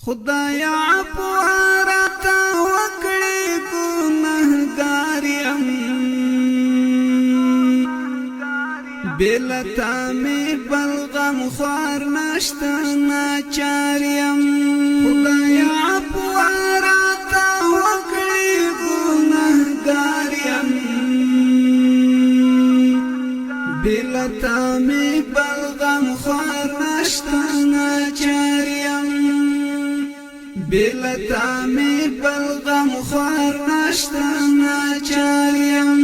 خدایا عفو راته وکړې ګناهګار یم بلتا می بل غم خوار نشته ناچار یم خدایا عفو راته وکړې ګناهګار یم بلتا می بل غم خوار نشته ناچار یم بلتا می بل غم خوار نشته ناچار یم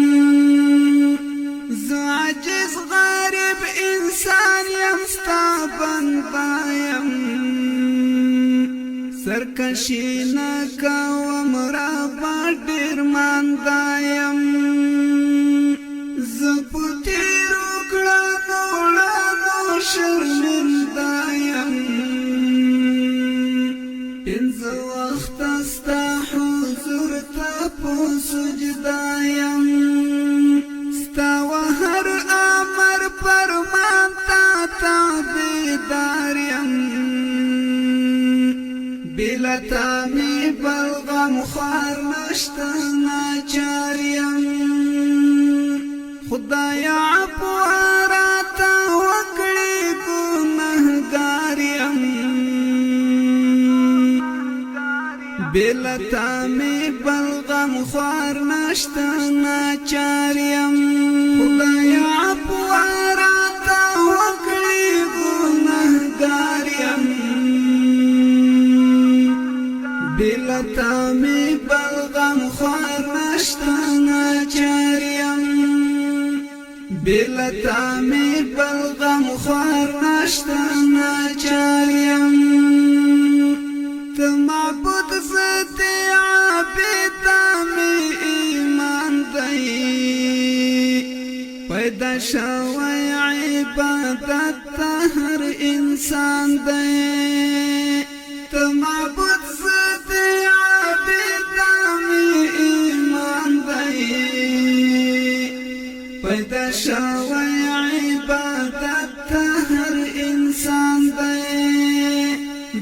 زه عاجز غریب انسان یم ستا بنده یم سرکشي نه کوم رابه ډېر مانده یم زه په تېرو کړنو وړاندو شرمنده یم پنځه وخته ستا حضور ته په سجده یم ستا وهر امر فرمان ته تابعدار یم بلتا می بل غم خوار نشته ناچار یم خدایا عفو راته وکړې ګناهګار یم بلتا می بل غم خوار نشته ناچار یم خدایا عفو راته وکړې ګناهګار یم بلتا می بل غم خوار نشته ناچار یم بلتا می بل غم خوار نشته ناچار یم ته معبود زدی عابد می ایمان دی پیدا شوی عبادت ته هر انسان دی ته معبود زدی عابد می ایمان دی پیدا شوی عبادت ته هر انسان دی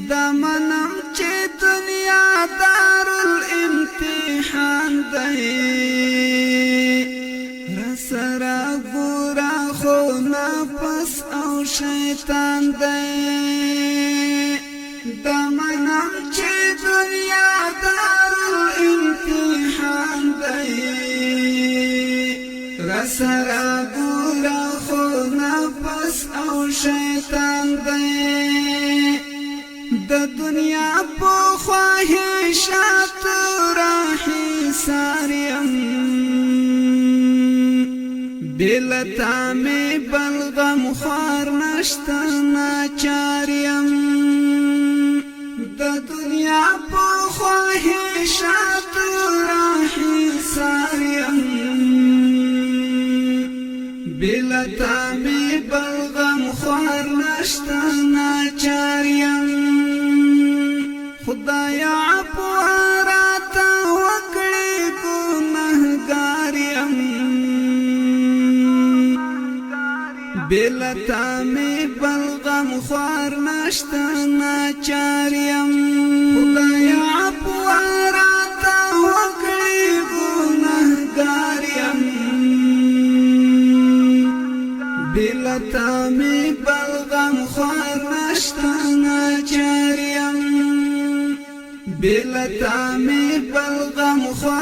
دا منم چې دنیا دارالامتحان دی رسره ګوره خو نفس او شیطان دی دا منم چې دنیا دارالامتحان دی رسره ګوره خو نفس او شیطان دی د دنیا په خواهشات راهي سار یم بلتا می بل غم خوار نشته ناچار یم د دنیا په خواهشات راهي سار یم بلتا می بل غم خوار نشته ناچار یم خدایا عفو راته وکړې ګناهګار یم بلتا می بل غم خوار نشته ناچار یم خدایا عفو راته وکړې ګناهګار یم بلتا می بل غم خوار نشته ناچار یم بلتا می بل غم خوار